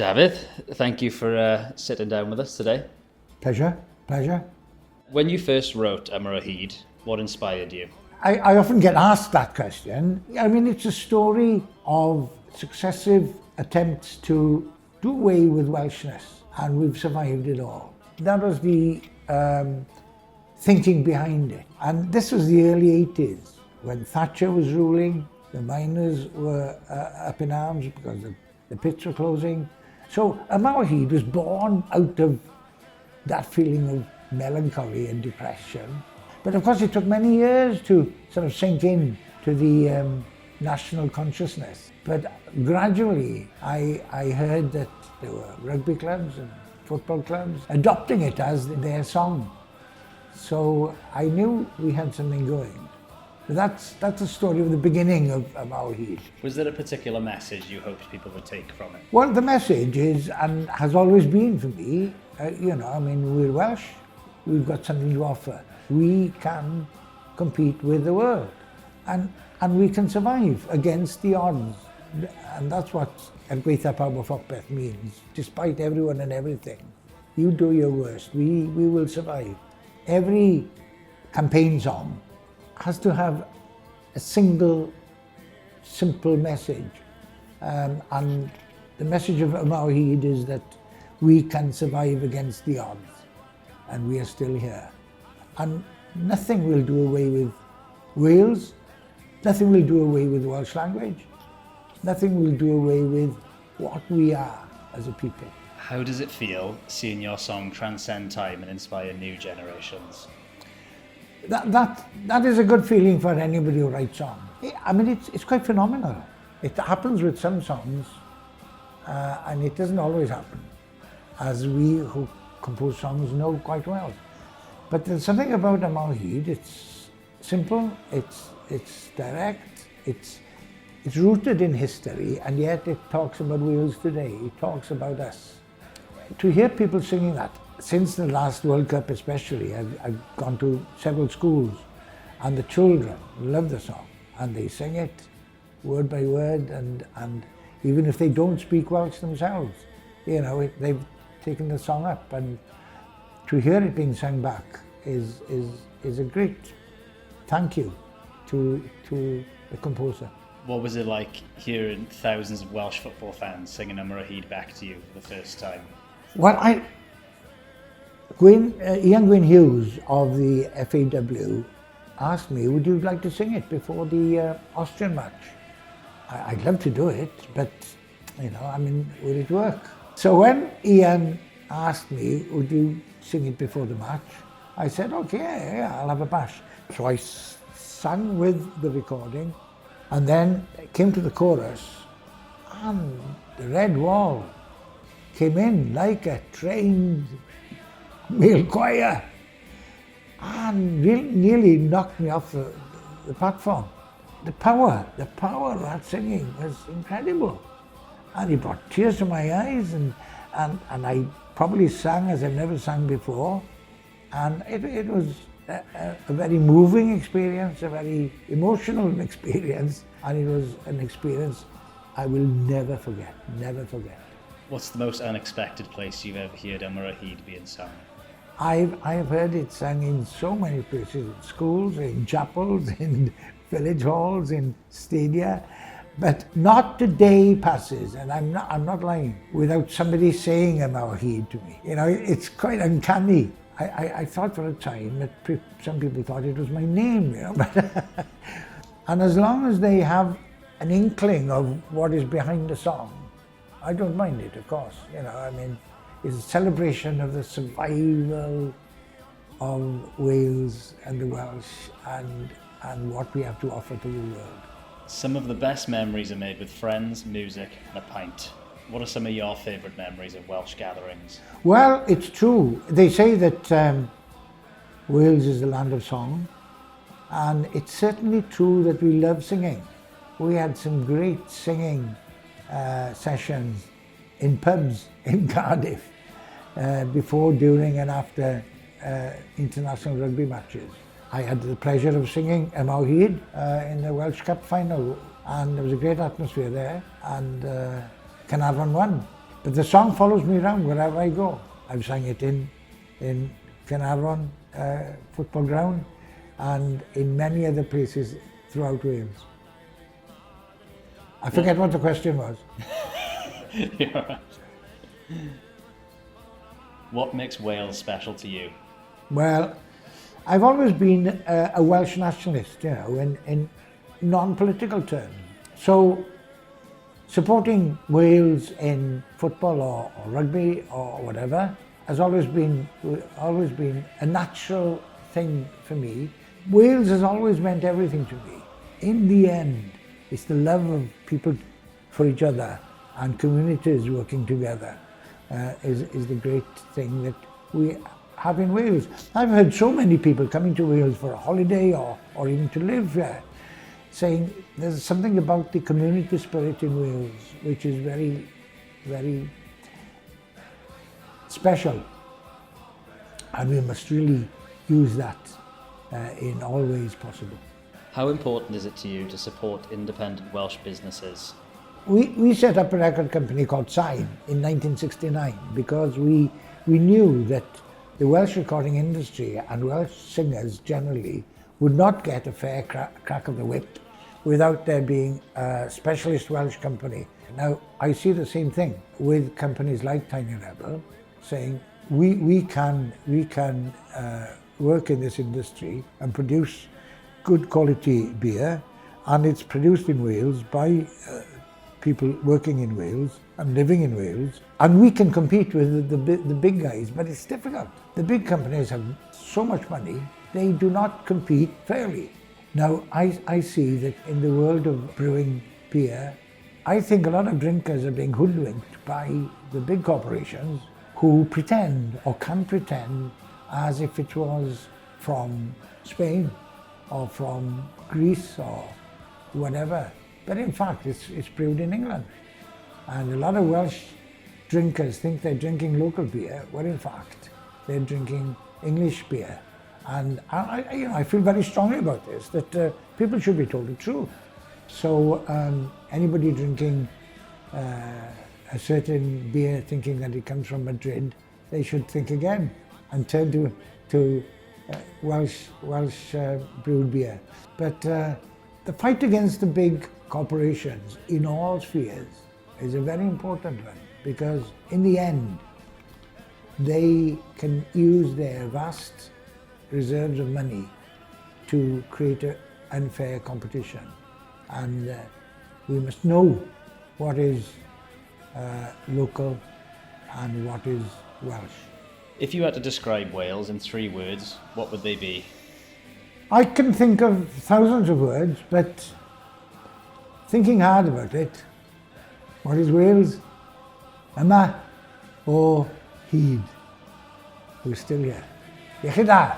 Dafydd, thank you for sitting down with us today. Pleasure. When you first wrote Heed, what inspired you? I often get asked that question. I mean, it's a story of successive attempts to do away with Welshness, and we've survived it all. That was the thinking behind it. And this was the early 80s, when Thatcher was ruling, the miners were up in arms because the pits were closing. So Heed was born out of that feeling of melancholy and depression. But of course it took many years to sort of sink in to the national consciousness. But gradually I heard that there were rugby clubs and football clubs adopting it as their song. So I knew we had something going. That's the story of the beginning of Heed. Was there a particular message you hoped people would take from it? Well, the message is, and has always been for me, we're Welsh, we've got something to offer. We can compete with the world, and we can survive against the odds. And that's what Gweithio Pawb o Phopeth means. Despite everyone and everything, you do your worst, we will survive. Every campaign song has to have a single, simple message. And the message of Heed is that we can survive against the odds, and we are still here. And nothing will do away with Wales, nothing will do away with the Welsh language, nothing will do away with what we are as a people. How does it feel seeing your song transcend time and inspire new generations? That is a good feeling for anybody who writes songs. I mean, it's quite phenomenal. It happens with some songs, and it doesn't always happen, as we who compose songs know quite well. But there's something about Heed. It's simple, it's direct, it's rooted in history, and yet it talks about Wales today. It talks about us. To hear people singing that, since the last World Cup especially, I've gone to several schools, and the children love the song, and they sing it word by word, and even if they don't speak Welsh themselves, they've taken the song up, and to hear it being sung back is a great thank you to the composer. What was it like hearing thousands of Welsh football fans singing Heed back to you for the first time? Well, Ian Gwyn Hughes of the FAW asked me, would you like to sing it before the Austrian match? I'd love to do it, but, will it work? So when Ian asked me, would you sing it before the match? I said, okay, yeah, I'll have a bash. So I sang with the recording, and then came to the chorus, and the red wall came in like a trained male choir, and nearly knocked me off the platform. The power of that singing was incredible. And it brought tears to my eyes, and I probably sang as I've never sang before. And it was a very moving experience, a very emotional experience, and it was an experience I will never forget. What's the most unexpected place you've ever heard Heed being sung? I've heard it sung in so many places, in schools, in chapels, in village halls, in stadia, but not a day passes, and I'm not lying, without somebody saying Heed to me. It's quite uncanny. I thought for a time that some people thought it was my name, but and as long as they have an inkling of what is behind the song, I don't mind it, of course. It's a celebration of the survival of Wales and the Welsh and what we have to offer to the world. Some of the best memories are made with friends, music, and a pint. What are some of your favourite memories of Welsh gatherings? Well, it's true. They say that Wales is the land of song, and it's certainly true that we love singing. We had some great singing sessions in pubs in Cardiff before, during and after international rugby matches. I had the pleasure of singing Heed in the Welsh Cup final, and there was a great atmosphere there, and Carnarvon won. But the song follows me around wherever I go. I've sang it in Caernarfon football ground and in many other places throughout Wales. I forget what the question was. You're right. What makes Wales special to you? Well, I've always been a Welsh nationalist, you know, in non-political terms. So supporting Wales in football or rugby or whatever has always been a natural thing for me. Wales has always meant everything to me. In the end, it's the love of people for each other and communities working together is the great thing that we have in Wales. I've heard so many people coming to Wales for a holiday or even to live there, saying there's something about the community spirit in Wales which is very, very special, and we must really use that in all ways possible. How important is it to you to support independent Welsh businesses? We set up a record company called Sign in 1969 because we knew that the Welsh recording industry and Welsh singers generally would not get a fair crack of the whip without there being a specialist Welsh company. Now, I see the same thing with companies like Tiny Rebel, saying we can work in this industry and produce good quality beer, and it's produced in Wales by people working in Wales and living in Wales, and we can compete with the big guys, but it's difficult. The big companies have so much money, they do not compete fairly. Now, I see that in the world of brewing beer, I think a lot of drinkers are being hoodwinked by the big corporations who pretend or can pretend as if it was from Spain or from Greece or whatever. But in fact, it's brewed in England. And a lot of Welsh drinkers think they're drinking local beer, when in fact, they're drinking English beer. And I feel very strongly about this, that people should be told the truth. So anybody drinking a certain beer thinking that it comes from Madrid, they should think again and turn to Welsh brewed beer. But the fight against the big corporations in all spheres is a very important one, because in the end, they can use their vast reserves of money to create an unfair competition. And we must know what is local and what is Welsh. If you had to describe Wales in 3 words, what would they be? I can think of thousands of words, but thinking hard about it, what is Wales? Yma o hyd. We're still here. Iechyd da.